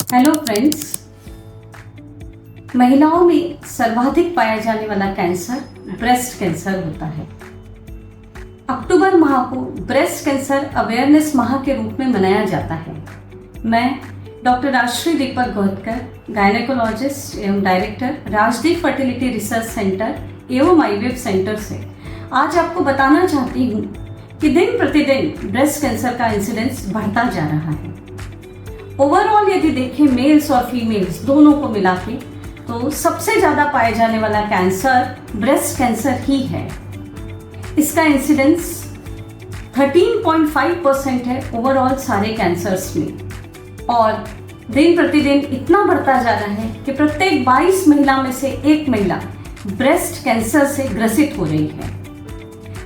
Hello friends. महिलाओं में सर्वाधिक पाया जाने वाला कैंसर ब्रेस्ट कैंसर होता है। अक्टूबर माह को ब्रेस्ट कैंसर अवेयरनेस माह के रूप में मनाया जाता है। मैं डॉक्टर राजश्री दीपक गोहतकर, गायनेकोलॉजिस्ट एवं director Rajdeep fertility research centre एवं आईवीएफ सेंटर से आज आपको बताना चाहती हूँ कि दिन प्रतिदिन ब्रेस्ट कैंसर का इंसिडेंस बढ़ता जा रहा है। ओवरऑल यदि देखें मेल्स और फीमेल्स दोनों को मिला के तो सबसे ज़्यादा पाए जाने वाला कैंसर ब्रेस्ट कैंसर ही है। इसका इंसिडेंस 13.5% है ओवरऑल सारे कैंसर्स में, और दिन प्रतिदिन इतना बढ़ता जा रहा है कि प्रत्येक 22 महिला में से एक महिला ब्रेस्ट कैंसर से ग्रसित हो रही है।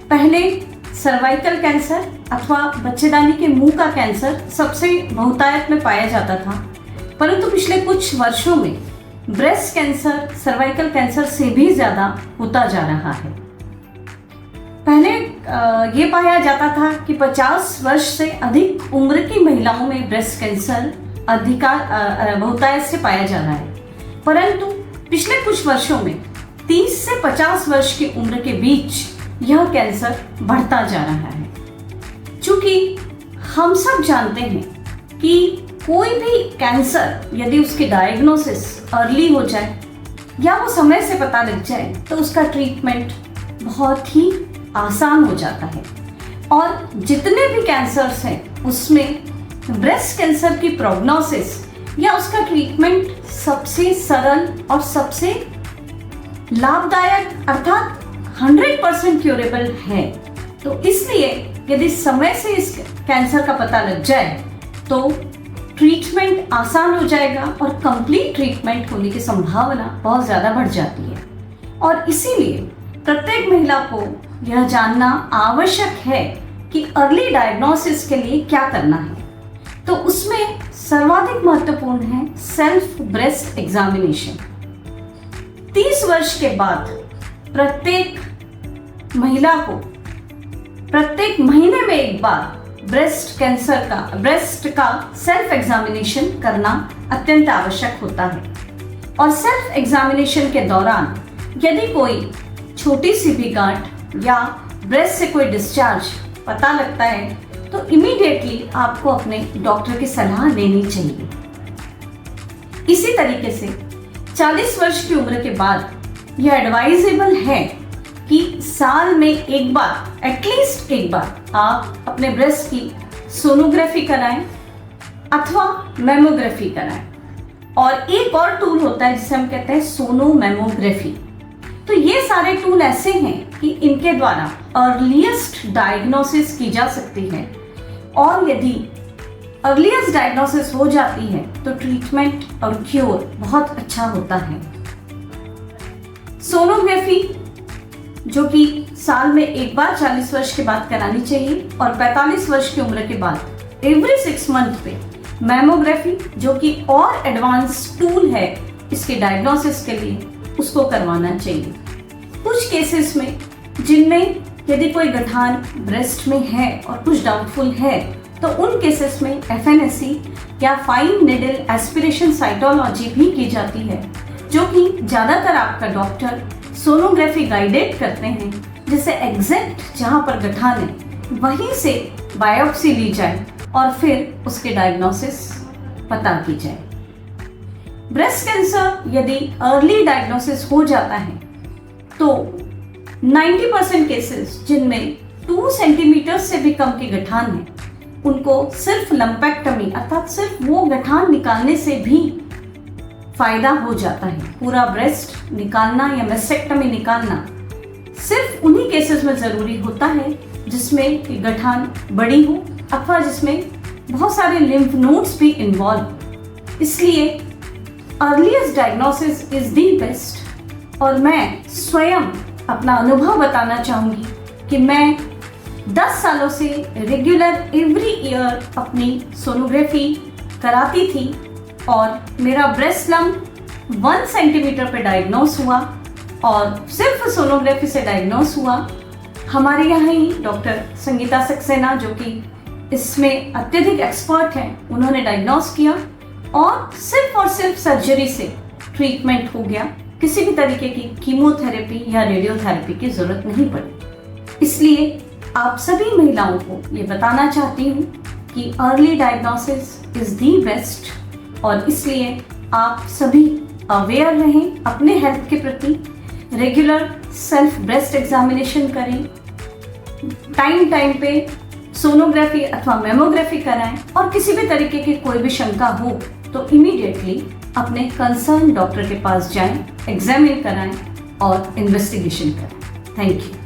पहले सर्वाइकल कैंसर अथवा बच्चेदानी के मुंह का कैंसर सबसे बहुतायत में पाया जाता था, परंतु पिछले कुछ वर्षों में ब्रेस्ट कैंसर सर्वाइकल कैंसर से भी ज़्यादा होता जा रहा है। पहले ये पाया जाता था कि 50 वर्ष से अधिक उम्र की महिलाओं में ब्रेस्ट कैंसर बहुतायत से पाया जा रहा है, परंतु पिछले कुछ वर्षों में 30 से 50 वर्ष की उम्र के बीच यह कैंसर बढ़ता जा रहा है। चूंकि हम सब जानते हैं कि कोई भी कैंसर यदि उसकी डायग्नोसिस अर्ली हो जाए या वो समय से पता लग जाए तो उसका ट्रीटमेंट बहुत ही आसान हो जाता है। और जितने भी कैंसर्स हैं उसमें ब्रेस्ट कैंसर की प्रोग्नोसिस या उसका ट्रीटमेंट सबसे सरल और सबसे लाभदायक अर्थात 100% क्यूरेबल है। तो इसलिए यदि समय से इस कैंसर का पता लग जाए तो ट्रीटमेंट आसान हो जाएगा और कंप्लीट ट्रीटमेंट होने की संभावना बहुत ज़्यादा बढ़ जाती है। और इसीलिए प्रत्येक महिला को यह जानना आवश्यक है कि अर्ली डायग्नोसिस के लिए क्या करना है। तो उसमें सर्वाधिक महत्वपूर्ण है सेल्फ ब्रेस्ट एग्जामिनेशन। 30 वर्ष के बाद प्रत्येक महिला को प्रत्येक महीने में एक बार ब्रेस्ट का सेल्फ एग्जामिनेशन करना अत्यंत आवश्यक होता है। और सेल्फ एग्जामिनेशन के दौरान यदि कोई छोटी सी भी गांठ या ब्रेस्ट से कोई डिस्चार्ज पता लगता है तो इमीडिएटली आपको अपने डॉक्टर की सलाह लेनी चाहिए। इसी तरीके से 40 वर्ष की उम्र के बाद यह एडवाइजेबल है कि साल में एक बार एटलीस्ट एक बार आप अपने ब्रेस्ट की सोनोग्राफी कराएं अथवा मेमोग्राफी कराएं। और एक और टूल होता है जिसे हम कहते हैं सोनोमेमोग्राफी। तो ये सारे टूल ऐसे हैं कि इनके द्वारा अर्लीस्ट डायग्नोसिस की जा सकती है, और यदि अर्लीस्ट डायग्नोसिस हो जाती है तो ट्रीटमेंट और क्योर बहुत अच्छा होता है। सोनोग्राफी जो कि साल में एक बार 40 वर्ष के बाद करानी चाहिए, और 45 वर्ष की उम्र के बाद एवरी 6 मंथ पे मैमोग्राफी जो कि और एडवांस टूल है इसके डायग्नोसिस के लिए, उसको करवाना चाहिए। कुछ केसेस में जिनमें यदि कोई गठान ब्रेस्ट में है और कुछ डाउटफुल है तो उन केसेस में एफएनएससी या फाइन निडल एस्पिरेशन साइटोलॉजी भी की जाती है, जो कि ज़्यादातर आपका डॉक्टर सोनोग्राफी गाइडेड करते हैं, जिससे एग्जैक्ट जहाँ पर गठान है वहीं से बायोप्सी ली जाए और फिर उसके डायग्नोसिस पता की जाए। ब्रेस्ट कैंसर यदि अर्ली डायग्नोसिस हो जाता है तो 90% केसेस जिनमें 2 सेंटीमीटर से भी कम की गठान है उनको सिर्फ लंपेक्टमी अर्थात सिर्फ वो गठान निकालने से भी फायदा हो जाता है। पूरा ब्रेस्ट निकालना या मेस्टेक्टमी निकालना सिर्फ उन्हीं केसेस में ज़रूरी होता है जिसमें गठान बड़ी हो अथवा जिसमें बहुत सारे लिम्फ नोड्स भी इन्वॉल्व हो। इसलिए earliest diagnosis is the best. और मैं स्वयं अपना अनुभव बताना चाहूँगी कि मैं 10 सालों से रेगुलर एवरी ईयर अपनी सोनोग्राफी कराती थी, और मेरा ब्रेस्ट लम्प 1 सेंटीमीटर पे डायग्नोस हुआ, और सिर्फ सोनोग्राफी से डायग्नोस हुआ। हमारे यहाँ ही डॉक्टर संगीता सक्सेना जो कि इसमें अत्यधिक एक्सपर्ट हैं, उन्होंने डायग्नोस किया और सिर्फ सर्जरी से ट्रीटमेंट हो गया, किसी भी तरीके की कीमोथेरेपी या रेडियोथेरेपी की जरूरत नहीं पड़ी। इसलिए आप सभी महिलाओं को ये बताना चाहती हूँ कि early diagnosis is the best, और इसलिए आप सभी अवेयर रहें अपने हेल्थ के प्रति, रेगुलर सेल्फ ब्रेस्ट एग्जामिनेशन करें, टाइम पे सोनोग्राफी अथवा मेमोग्राफी कराएं, और किसी भी तरीके की कोई भी शंका हो तो इमीडिएटली अपने कंसर्न डॉक्टर के पास जाएं, एग्जामिन कराएं और इन्वेस्टिगेशन करें। Thank you.